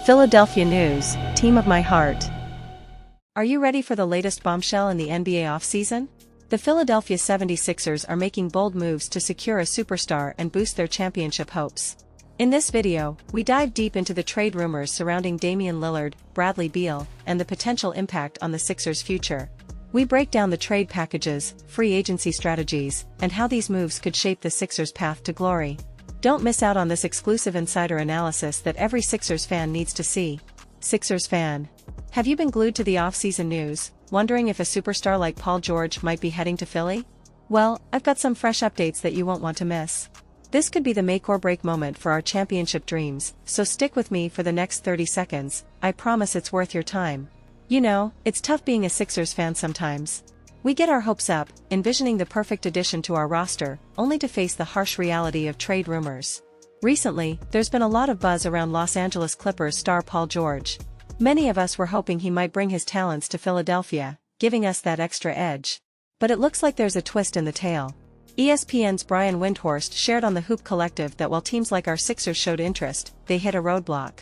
Philadelphia news, team of my heart. Are you ready for the latest bombshell in the NBA offseason? The Philadelphia 76ers are making bold moves to secure a superstar and boost their championship hopes. In this video, we dive deep into the trade rumors surrounding Damian Lillard, Bradley Beal, and the potential impact on the Sixers' future. We break down the trade packages, free agency strategies, and how these moves could shape the Sixers' path to glory. Don't miss out on this exclusive insider analysis that every Sixers fan needs to see. Sixers fan. Have you been glued to the offseason news, wondering if a superstar like Paul George might be heading to Philly? Well, I've got some fresh updates that you won't want to miss. This could be the make or break moment for our championship dreams, so stick with me for the next 30 seconds, I promise it's worth your time. You know, it's tough being a Sixers fan sometimes. We get our hopes up, envisioning the perfect addition to our roster, only to face the harsh reality of trade rumors. Recently, there's been a lot of buzz around Los Angeles Clippers star Paul George. Many of us were hoping he might bring his talents to Philadelphia, giving us that extra edge. But it looks like there's a twist in the tale. ESPN's Brian Windhorst shared on the Hoop Collective that while teams like our Sixers showed interest, they hit a roadblock.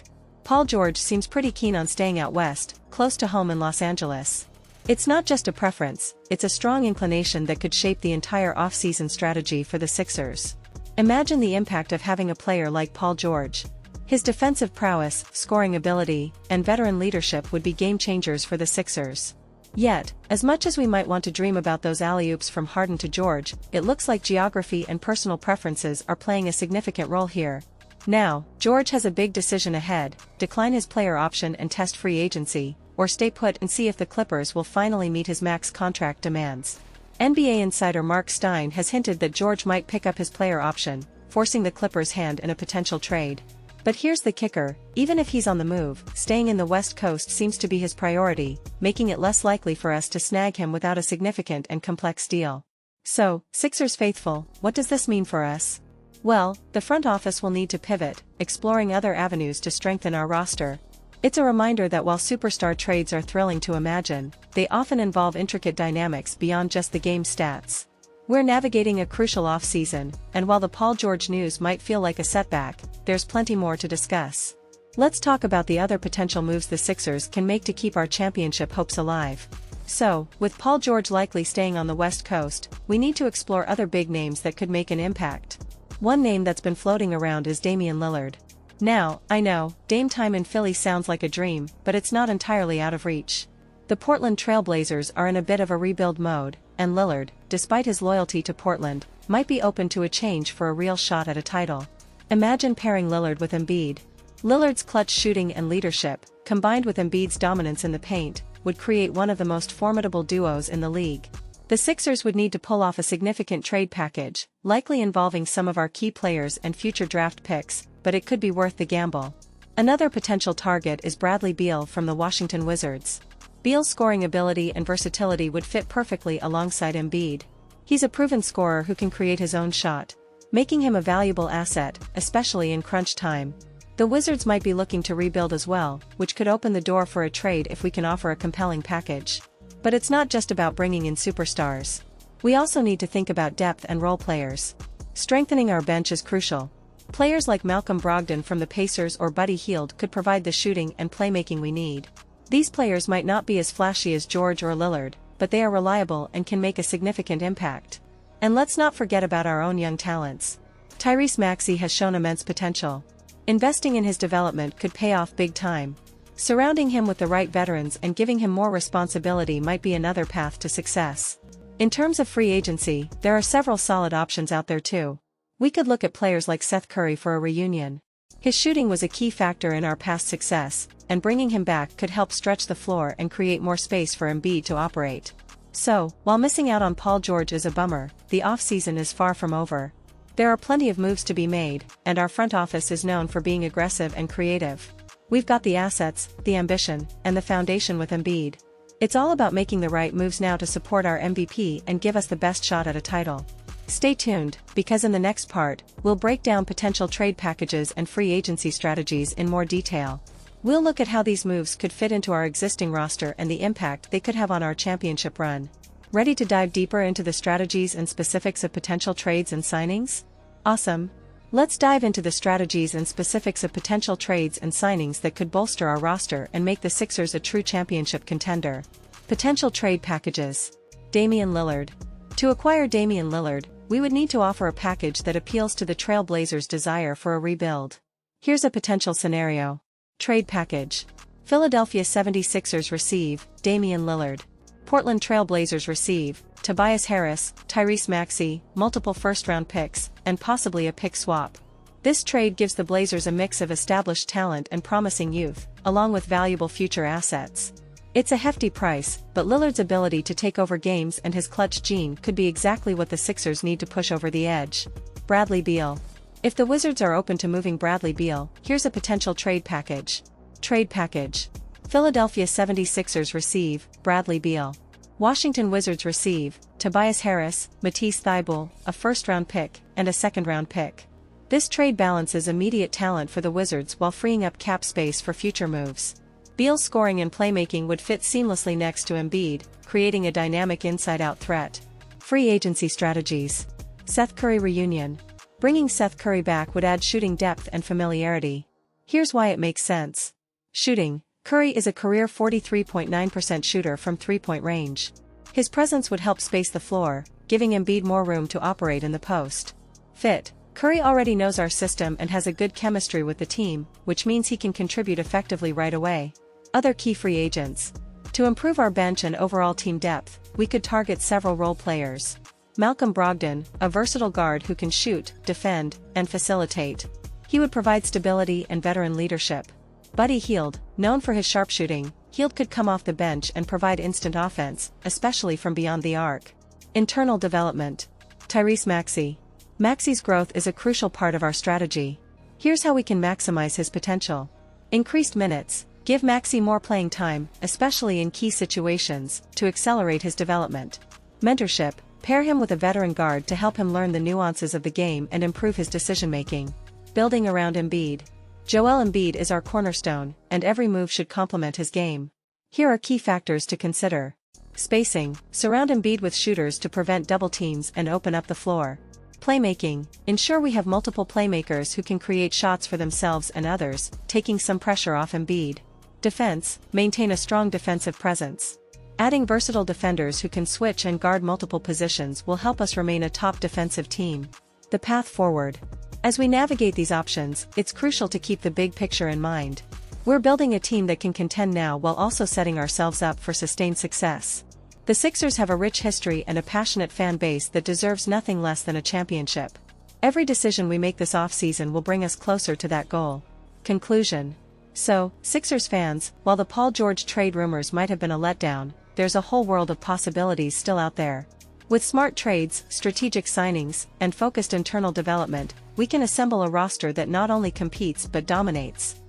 Paul George seems pretty keen on staying out west, close to home in Los Angeles. It's not just a preference, it's a strong inclination that could shape the entire offseason strategy for the Sixers. Imagine the impact of having a player like Paul George. His defensive prowess, scoring ability, and veteran leadership would be game changers for the Sixers. Yet, as much as we might want to dream about those alley-oops from Harden to George, it looks like geography and personal preferences are playing a significant role here. Now, George has a big decision ahead: decline his player option and test free agency, or stay put and see if the Clippers will finally meet his max contract demands. NBA insider Mark Stein has hinted that George might pick up his player option, forcing the Clippers' hand in a potential trade. But here's the kicker: even if he's on the move, staying in the West Coast seems to be his priority, making it less likely for us to snag him without a significant and complex deal. So, Sixers faithful, what does this mean for us? Well, the front office will need to pivot, exploring other avenues to strengthen our roster. It's a reminder that while superstar trades are thrilling to imagine, they often involve intricate dynamics beyond just the game stats. We're navigating a crucial offseason, and while the Paul George news might feel like a setback, there's plenty more to discuss. Let's talk about the other potential moves the Sixers can make to keep our championship hopes alive. So, with Paul George likely staying on the West Coast, we need to explore other big names that could make an impact. One name that's been floating around is Damian Lillard. Now, I know, Dame time in Philly sounds like a dream, but it's not entirely out of reach. The Portland Trail Blazers are in a bit of a rebuild mode, and Lillard, despite his loyalty to Portland, might be open to a change for a real shot at a title. Imagine pairing Lillard with Embiid. Lillard's clutch shooting and leadership, combined with Embiid's dominance in the paint, would create one of the most formidable duos in the league. The Sixers would need to pull off a significant trade package, likely involving some of our key players and future draft picks, but it could be worth the gamble. Another potential target is Bradley Beal from the Washington Wizards. Beal's scoring ability and versatility would fit perfectly alongside Embiid. He's a proven scorer who can create his own shot, making him a valuable asset, especially in crunch time. The Wizards might be looking to rebuild as well, which could open the door for a trade if we can offer a compelling package. But it's not just about bringing in superstars. We also need to think about depth and role players. Strengthening our bench is crucial. Players like Malcolm Brogdon from the Pacers or Buddy Hield could provide the shooting and playmaking we need. These players might not be as flashy as George or Lillard, but they are reliable and can make a significant impact. And let's not forget about our own young talents. Tyrese Maxey has shown immense potential. Investing in his development could pay off big time. Surrounding him with the right veterans and giving him more responsibility might be another path to success. In terms of free agency, there are several solid options out there too. We could look at players like Seth Curry for a reunion. His shooting was a key factor in our past success, and bringing him back could help stretch the floor and create more space for Embiid to operate. So, while missing out on Paul George is a bummer, the offseason is far from over. There are plenty of moves to be made, and our front office is known for being aggressive and creative. We've got the assets, the ambition, and the foundation with Embiid. It's all about making the right moves now to support our MVP and give us the best shot at a title. Stay tuned, because in the next part, we'll break down potential trade packages and free agency strategies in more detail. We'll look at how these moves could fit into our existing roster and the impact they could have on our championship run. Ready to dive deeper into the strategies and specifics of potential trades and signings? Awesome! Let's dive into the strategies and specifics of potential trades and signings that could bolster our roster and make the Sixers a true championship contender. Potential trade packages. Damian Lillard. To acquire Damian Lillard, we would need to offer a package that appeals to the Trail Blazers' desire for a rebuild. Here's a potential scenario. Trade package. Philadelphia 76ers receive Damian Lillard. Portland Trail Blazers receive Tobias Harris, Tyrese Maxey, multiple first-round picks, and possibly a pick swap. This trade gives the Blazers a mix of established talent and promising youth, along with valuable future assets. It's a hefty price, but Lillard's ability to take over games and his clutch gene could be exactly what the Sixers need to push over the edge. Bradley Beal. If the Wizards are open to moving Bradley Beal, here's a potential trade package. Trade package. Philadelphia 76ers receive Bradley Beal. Washington Wizards receive Tobias Harris, Matisse Thybulle, a first-round pick, and a second-round pick. This trade balances immediate talent for the Wizards while freeing up cap space for future moves. Beal's scoring and playmaking would fit seamlessly next to Embiid, creating a dynamic inside-out threat. Free agency strategies. Seth Curry reunion. Bringing Seth Curry back would add shooting depth and familiarity. Here's why it makes sense. Shooting. Curry is a career 43.9% shooter from three-point range. His presence would help space the floor, giving Embiid more room to operate in the post. Fit. Curry already knows our system and has a good chemistry with the team, which means he can contribute effectively right away. Other key free agents. To improve our bench and overall team depth, we could target several role players. Malcolm Brogdon, a versatile guard who can shoot, defend, and facilitate. He would provide stability and veteran leadership. Buddy Hield, known for his sharpshooting, Hield could come off the bench and provide instant offense, especially from beyond the arc. Internal development. Tyrese Maxey. Maxey's growth is a crucial part of our strategy. Here's how we can maximize his potential. Increased minutes. Give Maxey more playing time, especially in key situations, to accelerate his development. Mentorship. Pair him with a veteran guard to help him learn the nuances of the game and improve his decision-making. Building around Embiid. Joel Embiid is our cornerstone, and every move should complement his game. Here are key factors to consider. Spacing. Surround Embiid with shooters to prevent double teams and open up the floor. Playmaking. Ensure we have multiple playmakers who can create shots for themselves and others, taking some pressure off Embiid. Defense. Maintain a strong defensive presence. Adding versatile defenders who can switch and guard multiple positions will help us remain a top defensive team. The path forward. As we navigate these options, it's crucial to keep the big picture in mind. We're building a team that can contend now while also setting ourselves up for sustained success. The Sixers have a rich history and a passionate fan base that deserves nothing less than a championship. Every decision we make this offseason will bring us closer to that goal. Conclusion. So, Sixers fans, while the Paul George trade rumors might have been a letdown, there's a whole world of possibilities still out there. With smart trades, strategic signings, and focused internal development, we can assemble a roster that not only competes but dominates.